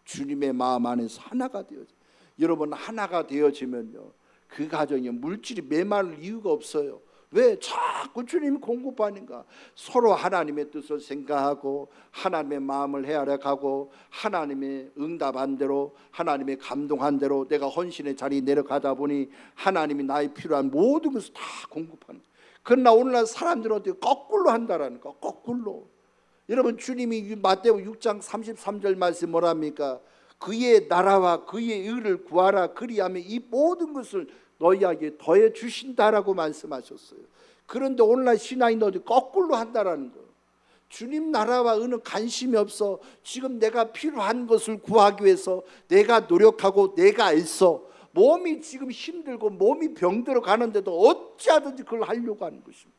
주님의 마음 안에서 하나가 되어져. 여러분 하나가 되어지면요, 그 가정에 물질이 메마를 이유가 없어요. 왜? 자꾸 주님이 공급하니까. 서로 하나님의 뜻을 생각하고 하나님의 마음을 헤아려 가고 하나님의 응답한 대로 하나님의 감동한 대로 내가 헌신의 자리에 내려가다 보니 하나님이 나의 필요한 모든 것을 다 공급하는 거예요. 그러나 오늘날 사람들은 어떻게 거꾸로 한다라는 거. 거꾸로. 여러분 주님이 마태복음 6장 33절 말씀 뭐랍니까? 그의 나라와 그의 의를 구하라. 그리하면 이 모든 것을 너희에게 더해 주신다라고 말씀하셨어요. 그런데 오늘날 신앙인들 어디 거꾸로 한다라는 거예요. 주님 나라와 의는 관심이 없어. 지금 내가 필요한 것을 구하기 위해서 내가 노력하고 내가 애써 몸이 지금 힘들고 몸이 병들어 가는데도 어찌하든지 그걸 하려고 하는 것입니다.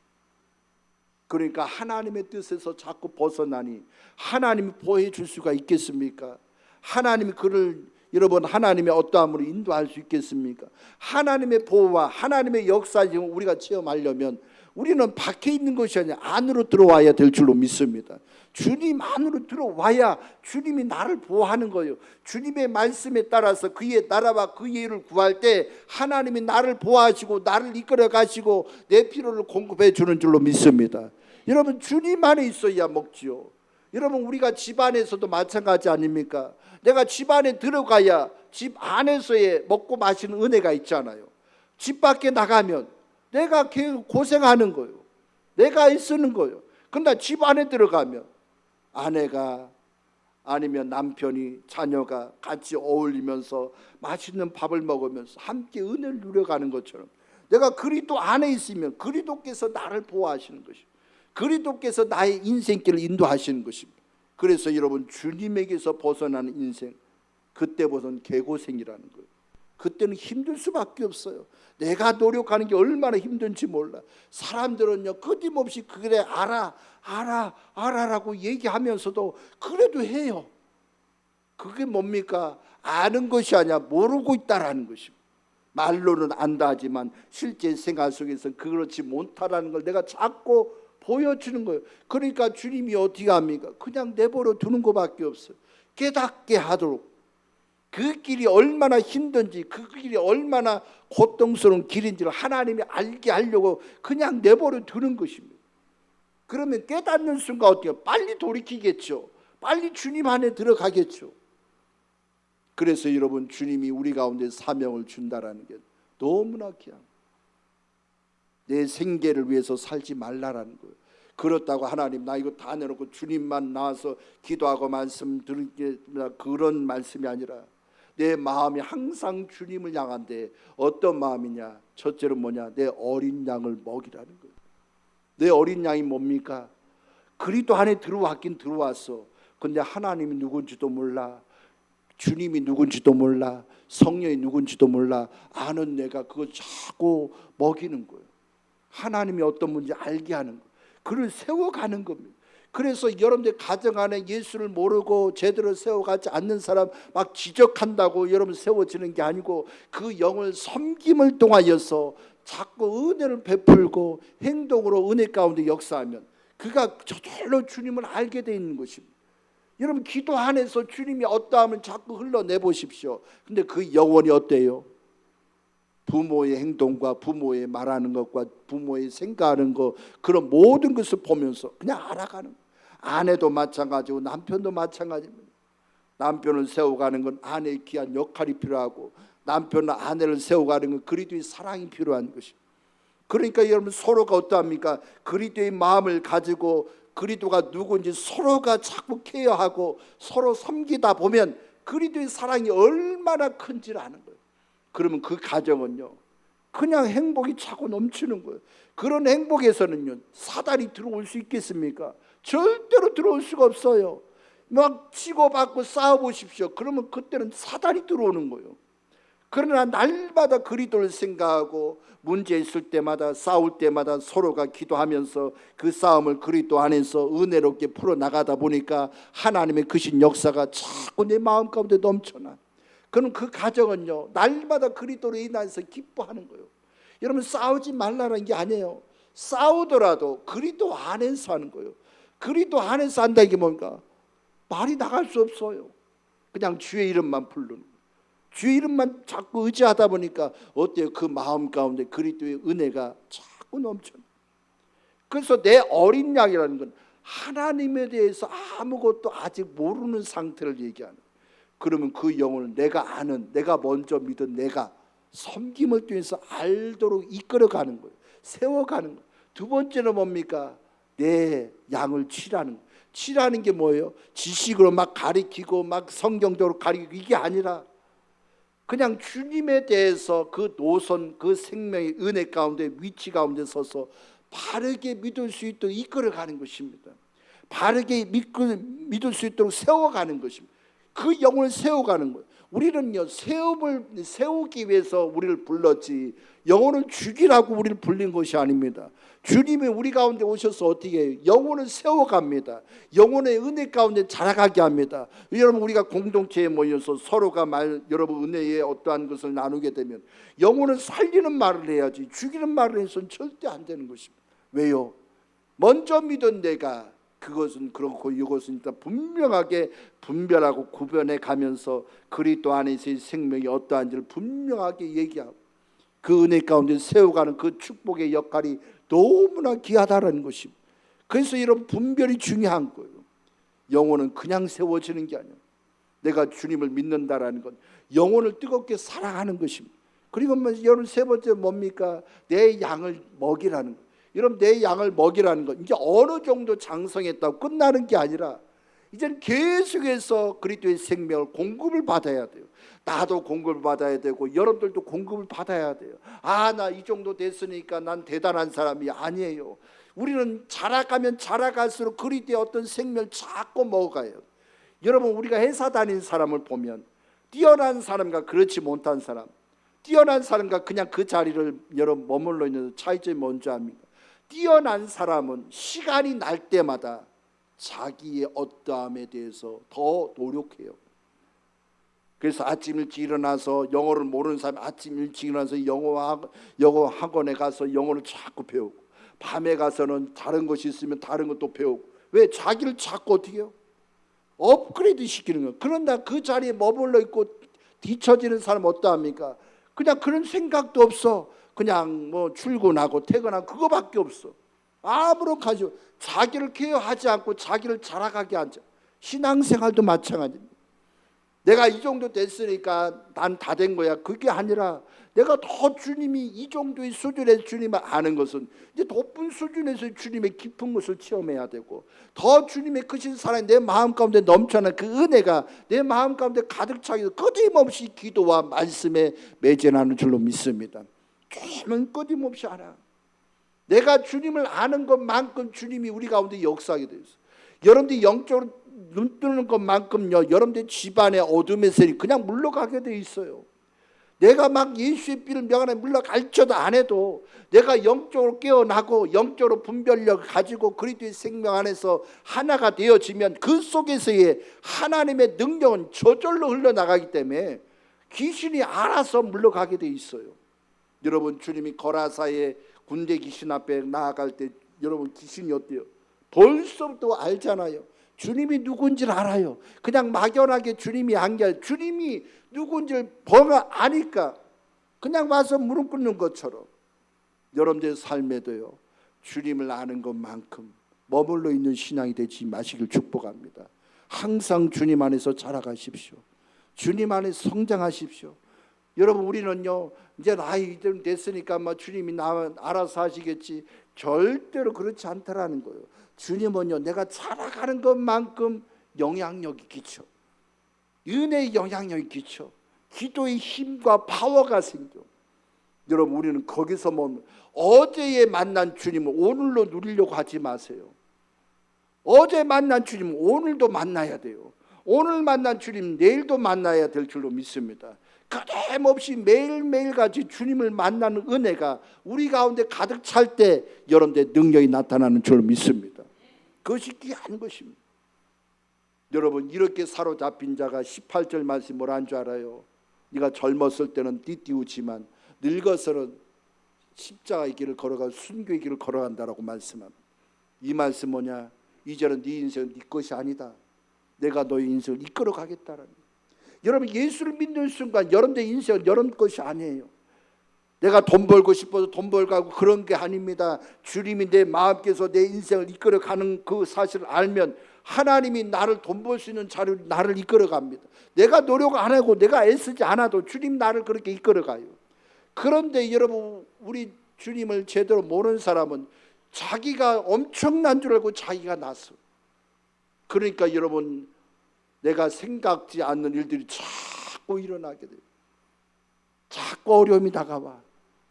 그러니까 하나님의 뜻에서 자꾸 벗어나니 하나님이 보호해 줄 수가 있겠습니까? 하나님이 그를 여러분 하나님의 어떠함으로 인도할 수 있겠습니까? 하나님의 보호와 하나님의 역사 지금 우리가 체험하려면 우리는 밖에 있는 것이 아니라 안으로 들어와야 될 줄로 믿습니다. 주님 안으로 들어와야 주님이 나를 보호하는 거예요. 주님의 말씀에 따라서 그의 나라와 그의 일을 구할 때 하나님이 나를 보호하시고 나를 이끌어 가시고 내 필요를 공급해 주는 줄로 믿습니다. 여러분 주님 안에 있어야 먹지요. 여러분 우리가 집 안에서도 마찬가지 아닙니까? 내가 집 안에 들어가야 집 안에서의 먹고 마시는 은혜가 있잖아요. 집 밖에 나가면 내가 고생하는 거예요. 내가 애쓰는 거예요. 그러나 집 안에 들어가면 아내가 아니면 남편이 자녀가 같이 어울리면서 맛있는 밥을 먹으면서 함께 은혜를 누려가는 것처럼 내가 그리스도 안에 있으면 그리스도께서 나를 보호하시는 것입니다. 그리스도께서 나의 인생길을 인도하시는 것입니다. 그래서 여러분 주님에게서 벗어나는 인생, 그때부터는 개고생이라는 거예요. 그때는 힘들 수밖에 없어요. 내가 노력하는 게 얼마나 힘든지 몰라. 사람들은요 끊임없이 그래 알아라고 얘기하면서도 그래도 해요. 그게 뭡니까? 아는 것이 아니라 모르고 있다라는 것입니다. 말로는 안다 하지만 실제 생활 속에서는 그렇지 못하라는 걸 내가 자꾸 보여주는 거예요. 그러니까 주님이 어떻게 합니까? 그냥 내버려 두는 것밖에 없어요. 깨닫게 하도록. 그 길이 얼마나 힘든지 그 길이 얼마나 고통스러운 길인지를 하나님이 알게 하려고 그냥 내버려 두는 것입니다. 그러면 깨닫는 순간 어때요? 빨리 돌이키겠죠. 빨리 주님 안에 들어가겠죠. 그래서 여러분 주님이 우리 가운데 사명을 준다라는 게 너무나 귀합니다. 내 생계를 위해서 살지 말라라는 거예요. 그렇다고 하나님 나 이거 다 내놓고 주님만 나와서 기도하고 말씀 드리겠습니다 그런 말씀이 아니라 내 마음이 항상 주님을 향한데 어떤 마음이냐? 첫째로 뭐냐? 내 어린 양을 먹이라는 거예요. 내 어린 양이 뭡니까? 그리스도 안에 들어왔긴 들어왔어. 근데 하나님이 누군지도 몰라. 주님이 누군지도 몰라. 성령이 누군지도 몰라. 아는 내가 그걸 자꾸 먹이는 거예요. 하나님이 어떤 분인지 알게 하는 거예요. 그를 세워가는 겁니다. 그래서 여러분들 가정 안에 예수를 모르고 제대로 세워가지 않는 사람 막 지적한다고 여러분 세워지는 게 아니고 그 영을 섬김을 통하여서 자꾸 은혜를 베풀고 행동으로 은혜 가운데 역사하면 그가 저절로 주님을 알게 되 있는 것입니다. 여러분 기도 안에서 주님이 어떠하면 자꾸 흘러내 보십시오. 근데 그 영혼이 어때요? 부모의 행동과 부모의 말하는 것과 부모의 생각하는 것 그런 모든 것을 보면서 그냥 알아가는 거예요. 아내도 마찬가지고 남편도 마찬가지입니다. 남편을 세워가는 건 아내의 귀한 역할이 필요하고 남편은 아내를 세워가는 건 그리스도의 사랑이 필요한 것입니다. 그러니까 여러분 서로가 어떠합니까? 그리스도의 마음을 가지고 그리스도가 누구인지 서로가 자꾸 케어하고 서로 섬기다 보면 그리스도의 사랑이 얼마나 큰지를 아는 거예요. 그러면 그 가정은요 그냥 행복이 차고 넘치는 거예요. 그런 행복에서는요 사단이 들어올 수 있겠습니까? 절대로 들어올 수가 없어요. 막 치고받고 싸워보십시오. 그러면 그때는 사단이 들어오는 거예요. 그러나 날마다 그리스도를 생각하고 문제 있을 때마다 싸울 때마다 서로가 기도하면서 그 싸움을 그리스도 안에서 은혜롭게 풀어나가다 보니까 하나님의 크신 역사가 자꾸 내 마음 가운데 넘쳐나. 그럼 그 가정은요 날마다 그리스도로 인해서 기뻐하는 거예요. 여러분 싸우지 말라는 게 아니에요. 싸우더라도 그리스도 안에서 하는 거예요. 그리스도 안에서 한다는 게 뭔가 말이 나갈 수 없어요. 그냥 주의 이름만 부르는 거예요. 주의 이름만 자꾸 의지하다 보니까 어때요? 그 마음 가운데 그리스도의 은혜가 자꾸 넘쳐요. 그래서 내 어린 양이라는 건 하나님에 대해서 아무것도 아직 모르는 상태를 얘기하는 거예요. 그러면 그 영혼을 내가 아는, 내가 먼저 믿은 내가 섬김을 통해서 알도록 이끌어가는 거예요. 세워가는 거예요. 두 번째는 뭡니까? 내 양을 치라는 거예요. 치라는 게 뭐예요? 지식으로 막 가리키고 막 성경적으로 가리키고 이게 아니라 그냥 주님에 대해서 그 노선, 그 생명의 은혜 가운데 위치 가운데 서서 바르게 믿을 수 있도록 이끌어가는 것입니다. 바르게 믿을 수 있도록 세워가는 것입니다. 그 영혼을 세워가는 거예요. 우리는요, 세우기 위해서 우리를 불렀지 영혼을 죽이라고 우리를 불린 것이 아닙니다. 주님이 우리 가운데 오셔서 어떻게 해요? 영혼을 세워갑니다. 영혼의 은혜 가운데 자라가게 합니다. 여러분, 우리가 공동체에 모여서 서로가 여러분 은혜의 어떠한 것을 나누게 되면 영혼을 살리는 말을 해야지 죽이는 말을 해서는 절대 안 되는 것입니다. 왜요? 먼저 믿은 내가 그것은 그렇고 이것은 일단 분명하게 분별하고 구별해 가면서 그리스도 안에서의 생명이 어떠한지를 분명하게 얘기하고 그 은혜 가운데 세워가는 그 축복의 역할이 너무나 귀하다는 것입니다. 그래서 이런 분별이 중요한 거예요. 영혼은 그냥 세워지는 게 아니야. 내가 주님을 믿는다라는 건 영혼을 뜨겁게 사랑하는 것입니다. 그리고 여러분 세 번째 뭡니까? 내 양을 먹이라는 거예요. 여러분 내 양을 먹이라는 건 이제 어느 정도 장성했다고 끝나는 게 아니라 이제는 계속해서 그리스도의 생명을 공급을 받아야 돼요. 나도 공급을 받아야 되고 여러분들도 공급을 받아야 돼요. 나 이 정도 됐으니까 난 대단한 사람이 아니에요. 우리는 자라가면 자라갈수록 그리스도의 어떤 생명을 자꾸 먹어가요. 여러분 우리가 회사 다니는 사람을 보면 뛰어난 사람과 그렇지 못한 사람, 뛰어난 사람과 그냥 그 자리를 여러분 머물러 있는 차이점이 뭔지 압니까? 뛰어난 사람은 시간이 날 때마다 자기의 어떠함에 대해서 더 노력해요. 그래서 아침 일찍 일어나서 영어를 모르는 사람이 아침 일찍 일어나서 영어 학원에 가서 영어를 자꾸 배우고 밤에 가서는 다른 것이 있으면 다른 것도 배우고 왜? 자기를 자꾸 어떻게 해요? 업그레이드 시키는 거예요. 그런다 그 자리에 머물러 있고 뒤처지는 사람 어떠합니까? 그냥 그런 생각도 없어. 그냥 뭐 출근하고 퇴근하고 그거밖에 없어. 아무런 가지고 자기를 케어하지 않고 자기를 자라가게 하죠. 신앙생활도 마찬가지입니다. 내가 이 정도 됐으니까 난 다 된 거야. 그게 아니라 내가 더 주님이 이 정도의 수준에서 주님을 아는 것은 이제 높은 수준에서 주님의 깊은 것을 체험해야 되고 더 주님의 크신 사랑이 내 마음 가운데 넘쳐나는 그 은혜가 내 마음 가운데 가득 차게 끊임없이 기도와 말씀에 매진하는 줄로 믿습니다. 주님은 끊임없이 알아. 내가 주님을 아는 것만큼 주님이 우리 가운데 역사하게 되어 있어요. 여러분들이 영적으로 눈 뜨는 것만큼요 여러분들 집안의 어둠의 세력이 그냥 물러가게 돼 있어요. 내가 막 예수의 피를 명하나 물러갈지도 안 해도 내가 영적으로 깨어나고 영적으로 분별력을 가지고 그리스도의 생명 안에서 하나가 되어지면 그 속에서의 하나님의 능력은 저절로 흘러나가기 때문에 귀신이 알아서 물러가게 돼 있어요. 여러분 주님이 거라사의 군대 귀신 앞에 나아갈 때 여러분 귀신이 어때요? 벌써부터 알잖아요. 주님이 누군지를 알아요. 그냥 막연하게 주님이 한 게 아니라 주님이 누군지를 버가 아니까 그냥 와서 무릎 꿇는 것처럼 여러분들의 삶에도요 주님을 아는 것만큼 머물러 있는 신앙이 되지 마시길 축복합니다. 항상 주님 안에서 자라가십시오. 주님 안에서 성장하십시오. 여러분 우리는요 이제 나이 좀 됐으니까 주님이 나 알아서 하시겠지 절대로 그렇지 않다라는 거예요. 주님은요 내가 살아가는 것만큼 영향력이 끼쳐. 은혜의 영향력이 끼쳐. 기도의 힘과 파워가 생겨. 여러분 우리는 거기서 어제에 만난 주님을 오늘로 누리려고 하지 마세요. 어제 만난 주님은 오늘도 만나야 돼요. 오늘 만난 주님 내일도 만나야 될 줄로 믿습니다. 끊임없이 매일매일같이 주님을 만나는 은혜가 우리 가운데 가득 찰 때 여러분들의 능력이 나타나는 줄로 믿습니다. 그것이 귀한 것입니다. 여러분 이렇게 사로잡힌 자가 18절 말씀이 뭐라는 줄 알아요? 네가 젊었을 때는 띠띠우지만 늙어서는 십자가의 길을 걸어가 순교의 길을 걸어간다라고 말씀합니다. 이 말씀 뭐냐? 이제는 네 인생은 네 것이 아니다. 내가 너의 인생을 이끌어 가겠다라는 거예요. 여러분 예수를 믿는 순간 여러분의 인생은 여러분 것이 아니에요. 내가 돈 벌고 싶어서 돈 벌고 그런 게 아닙니다. 주님이 내 마음께서 내 인생을 이끌어가는 그 사실을 알면 하나님이 나를 돈 벌 수 있는 자리로 나를 이끌어갑니다. 내가 노력 안 하고 내가 애쓰지 않아도 주님 나를 그렇게 이끌어가요. 그런데 여러분 우리 주님을 제대로 모르는 사람은 자기가 엄청난 줄 알고 자기가 나서, 그러니까 여러분 내가 생각지 않는 일들이 자꾸 일어나게 돼요. 자꾸 어려움이 다가와.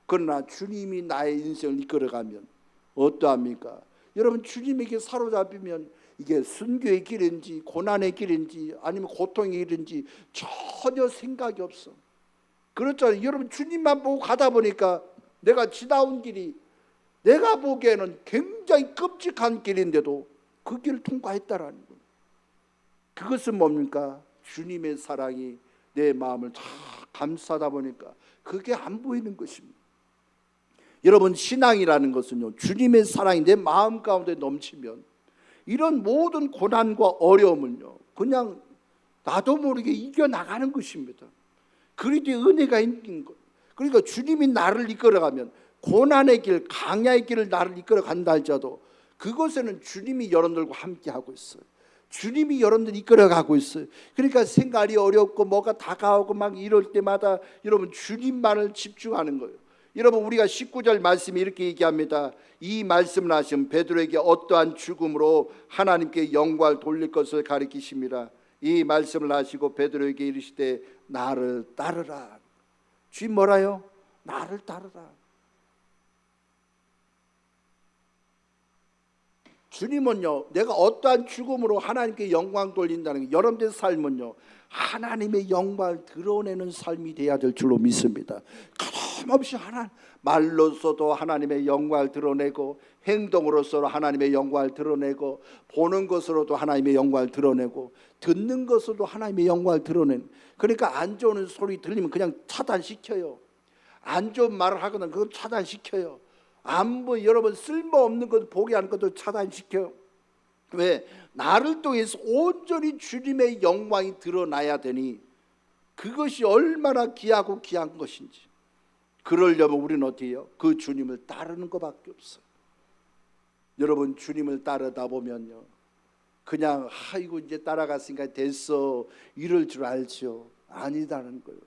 그러나 주님이 나의 인생을 이끌어가면 어떠합니까? 여러분 주님에게 사로잡히면 이게 순교의 길인지 고난의 길인지 아니면 고통의 길인지 전혀 생각이 없어. 그렇잖아요. 여러분 주님만 보고 가다 보니까 내가 지나온 길이 내가 보기에는 굉장히 끔찍한 길인데도 그 길을 통과했다라는 거예요. 그것은 뭡니까? 주님의 사랑이 내 마음을 다 감싸다 보니까 그게 안 보이는 것입니다. 여러분 신앙이라는 것은요, 주님의 사랑이 내 마음 가운데 넘치면 이런 모든 고난과 어려움을요 그냥 나도 모르게 이겨나가는 것입니다. 그리고 은혜가 있는 것. 그러니까 주님이 나를 이끌어가면 고난의 길, 강야의 길을 나를 이끌어간다 할지라도 그곳에는 주님이 여러분들과 함께하고 있어요. 주님이 여러분들 이끌어가고 있어요. 그러니까 생활이 어렵고 뭐가 다가오고 막 이럴 때마다 여러분 주님만을 집중하는 거예요. 여러분 우리가 19절 말씀이 이렇게 얘기합니다. 이 말씀을 하시면 베드로에게 어떠한 죽음으로 하나님께 영광을 돌릴 것을 가리키십니다. 이 말씀을 하시고 베드로에게 이르시되 나를 따르라. 주님 뭐라요? 나를 따르라. 주님은요 내가 어떠한 죽음으로 하나님께 영광 돌린다는 게 여러분의 삶은요 하나님의 영광을 드러내는 삶이 돼야 될 줄로 믿습니다. 끊임없이 말로서도 하나님의 영광을 드러내고 행동으로서 하나님의 영광을 드러내고 보는 것으로도 하나님의 영광을 드러내고 듣는 것으로도 하나님의 영광을 드러내는. 그러니까 안 좋은 소리 들리면 그냥 차단시켜요. 안 좋은 말을 하거나 그걸 차단시켜요. 여러분 쓸모없는 것 보게 하는 것도 차단시켜요. 왜? 나를 통해서 온전히 주님의 영광이 드러나야 되니 그것이 얼마나 귀하고 귀한 것인지. 그러려면 우리는 어떻게 해요? 그 주님을 따르는 것밖에 없어요. 여러분 주님을 따르다 보면요 그냥 아이고 이제 따라갔으니까 됐어 이럴 줄 알죠. 아니다는 거예요.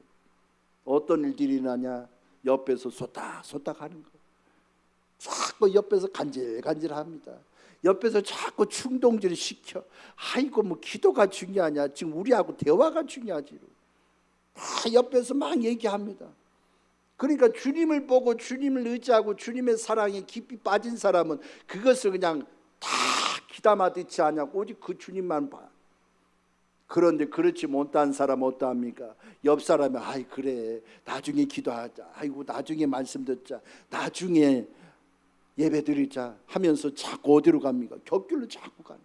어떤 일들이 일어나냐? 옆에서 소딱소딱 하는 거예요. 자꾸 옆에서 간질간질합니다. 옆에서 자꾸 충동질을 시켜. 아이고 뭐 기도가 중요하냐? 지금 우리하고 대화가 중요하지. 다 옆에서 막 얘기합니다. 그러니까 주님을 보고 주님을 의지하고 주님의 사랑에 깊이 빠진 사람은 그것을 그냥 다 귀담아 듣지 않냐고 오직 그 주님만 봐. 그런데 그렇지 못한 사람은 어떠합니까? 옆 사람이 아이 그래 나중에 기도하자, 아이고 나중에 말씀 듣자, 나중에 예배 드리자 하면서 자꾸 어디로 갑니까? 곁길로 자꾸 가는.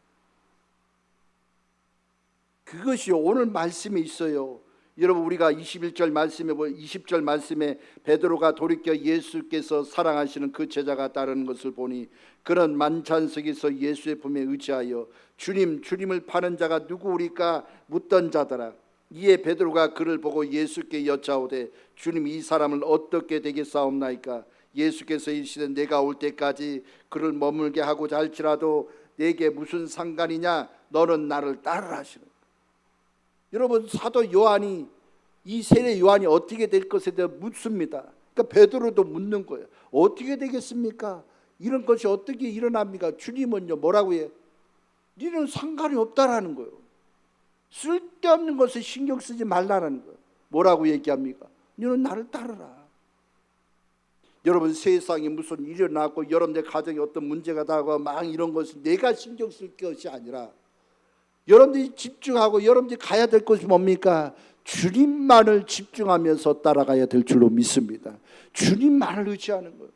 그것이 오늘 말씀에 있어요. 여러분 우리가 21절 말씀에 20절 말씀에 베드로가 돌이켜 예수께서 사랑하시는 그 제자가 따르는 것을 보니 그런 만찬석에서 예수의 품에 의지하여 주님을 파는 자가 누구우리까 묻던 자더라. 이에 베드로가 그를 보고 예수께 여짜오되 주님 이 사람을 어떻게 되겠사옵나이까? 예수께서 이르시되 내가 올 때까지 그를 머물게 하고자 할지라도 내게 무슨 상관이냐? 너는 나를 따르라 하시는. 여러분 사도 요한이 이 세례 요한이 어떻게 될 것에 대해 묻습니다. 그러니까 베드로도 묻는 거예요. 어떻게 되겠습니까? 이런 것이 어떻게 일어납니까? 주님은요 뭐라고 해요? 니는 상관이 없다라는 거예요. 쓸데없는 것에 신경 쓰지 말라는 거예요. 뭐라고 얘기합니까? 너는 나를 따르라. 여러분 세상에 무슨 일이 일어나고 여러분의 가정에 어떤 문제가 다가고 막 이런 것은 내가 신경 쓸 것이 아니라 여러분들이 집중하고 여러분들이 가야 될 것이 뭡니까? 주님만을 집중하면서 따라가야 될 줄로 믿습니다. 주님만을 의지하는 거예요.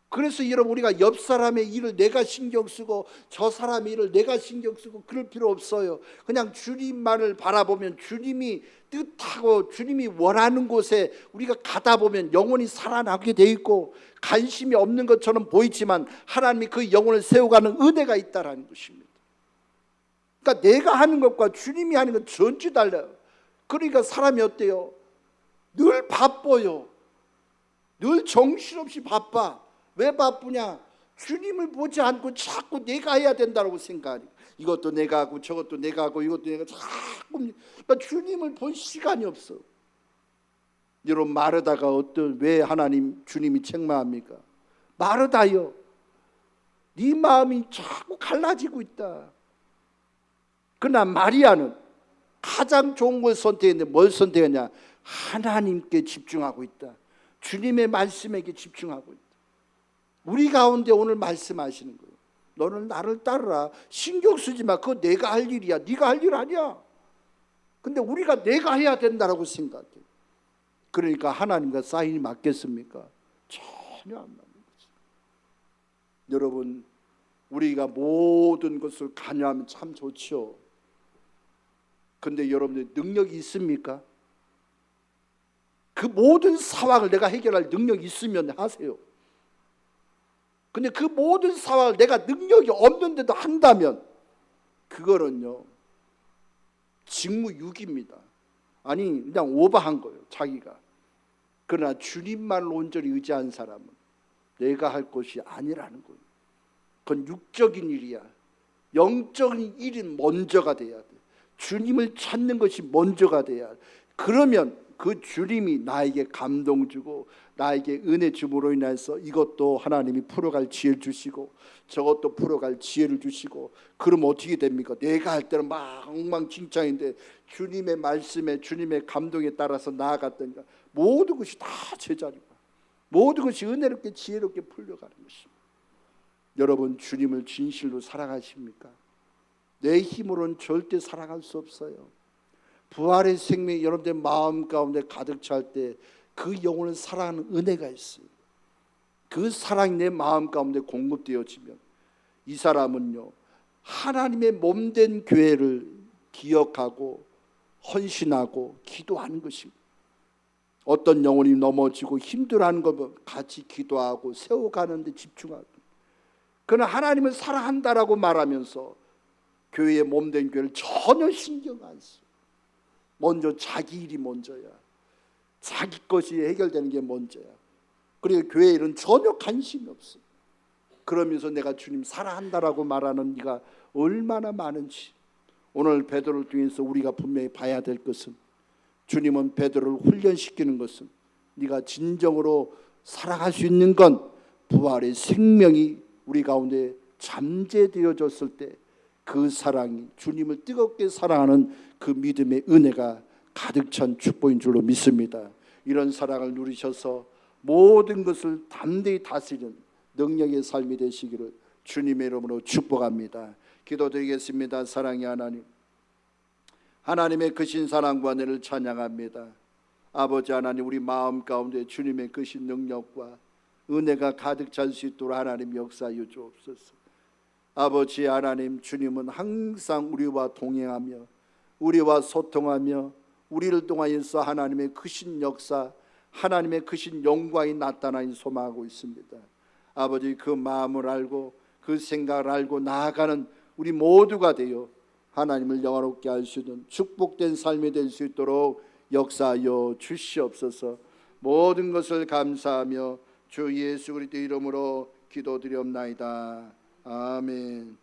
그래서 여러분 우리가 옆 사람의 일을 내가 신경 쓰고 저 사람의 일을 내가 신경 쓰고 그럴 필요 없어요. 그냥 주님만을 바라보면 주님이 뜻하고 주님이 원하는 곳에 우리가 가다 보면 영혼이 살아나게 돼 있고 관심이 없는 것처럼 보이지만 하나님이 그 영혼을 세워가는 은혜가 있다라는 것입니다. 그러니까 내가 하는 것과 주님이 하는 건 전혀 달라요. 그러니까 사람이 어때요? 늘 바빠요. 늘 정신없이 바빠. 왜 바쁘냐? 주님을 보지 않고 자꾸 내가 해야 된다고 생각하니, 이것도 내가 하고 저것도 내가 하고 이것도 내가 자꾸, 그러니까 주님을 볼 시간이 없어. 여러분, 마르다가 왜 하나님 주님이 책망합니까? 마르다요, 네 마음이 자꾸 갈라지고 있다. 그러나 마리아는 가장 좋은 걸 선택했는데 뭘 선택했냐? 하나님께 집중하고 있다. 주님의 말씀에게 집중하고 있다. 우리 가운데 오늘 말씀하시는 거예요. 너는 나를 따르라. 신경 쓰지 마. 그거 내가 할 일이야. 네가 할 일 아니야. 근데 우리가 내가 해야 된다고 생각해. 그러니까 하나님과 사인이 맞겠습니까? 전혀 안 맞는 거죠. 여러분, 우리가 모든 것을 관여하면 참 좋죠. 근데 여러분들 능력이 있습니까? 그 모든 상황을 내가 해결할 능력이 있으면 하세요. 근데 그 모든 상황을 내가 능력이 없는데도 한다면 그거는요, 직무유기입니다. 아니, 그냥 오버한 거예요, 자기가. 그러나 주님만 온전히 의지한 사람은 내가 할 것이 아니라는 거예요. 그건 육적인 일이야. 영적인 일은 먼저가 돼야 돼. 주님을 찾는 것이 먼저가 돼야 돼. 그러면 그 주님이 나에게 감동 주고 나에게 은혜 줌으로 인해서 이것도 하나님이 풀어갈 지혜를 주시고 저것도 풀어갈 지혜를 주시고, 그러면 어떻게 됩니까? 내가 할 때는 막 엉망진창인데 주님의 말씀에 주님의 감동에 따라서 나아갔다니까 모든 것이 다 제자리가, 모든 것이 은혜롭게 지혜롭게 풀려가는 것입니다. 여러분, 주님을 진실로 사랑하십니까? 내 힘으로는 절대 사랑할 수 없어요. 부활의 생명이 여러분들 마음 가운데 가득 찰 때 그 영혼을 사랑하는 은혜가 있어요. 그 사랑이 내 마음 가운데 공급되어지면 이 사람은요, 하나님의 몸된 교회를 기억하고 헌신하고 기도하는 것입니다. 어떤 영혼이 넘어지고 힘들어하는 것을 같이 기도하고 세워가는 데 집중하고, 그는 하나님을 사랑한다라고 말하면서 교회의 몸된 교회를 전혀 신경 안 써. 먼저 자기 일이 먼저야. 자기 것이 해결되는 게 먼저야. 그리고 교회 일은 전혀 관심이 없어. 그러면서 내가 주님 사랑한다라고 말하는 네가 얼마나 많은지. 오늘 베드로를 통해서 우리가 분명히 봐야 될 것은, 주님은 베드로를 훈련시키는 것은 네가 진정으로 사랑할 수 있는 건 부활의 생명이 우리 가운데 잠재되어졌을 때 그 사랑이 주님을 뜨겁게 사랑하는 그 믿음의 은혜가 가득 찬 축복인 줄로 믿습니다. 이런 사랑을 누리셔서 모든 것을 담대히 다스리는 능력의 삶이 되시기를 주님의 이름으로 축복합니다. 기도드리겠습니다. 사랑의 하나님, 하나님의 크신 사랑과 은혜를 찬양합니다. 아버지 하나님, 우리 마음 가운데 주님의 크신 능력과 은혜가 가득 찰 수 있도록 하나님 역사하여 주옵소서. 아버지 하나님, 주님은 항상 우리와 동행하며 우리와 소통하며 우리를 통하여서 하나님의 크신 역사, 하나님의 크신 영광이 나타나니 소망하고 있습니다. 아버지, 그 마음을 알고 그 생각을 알고 나아가는 우리 모두가 되어 하나님을 영화롭게 할 수 있는 축복된 삶이 될 수 있도록 역사하여 주시옵소서. 모든 것을 감사하며 주 예수 그리스도 이름으로 기도드리옵나이다. 아멘.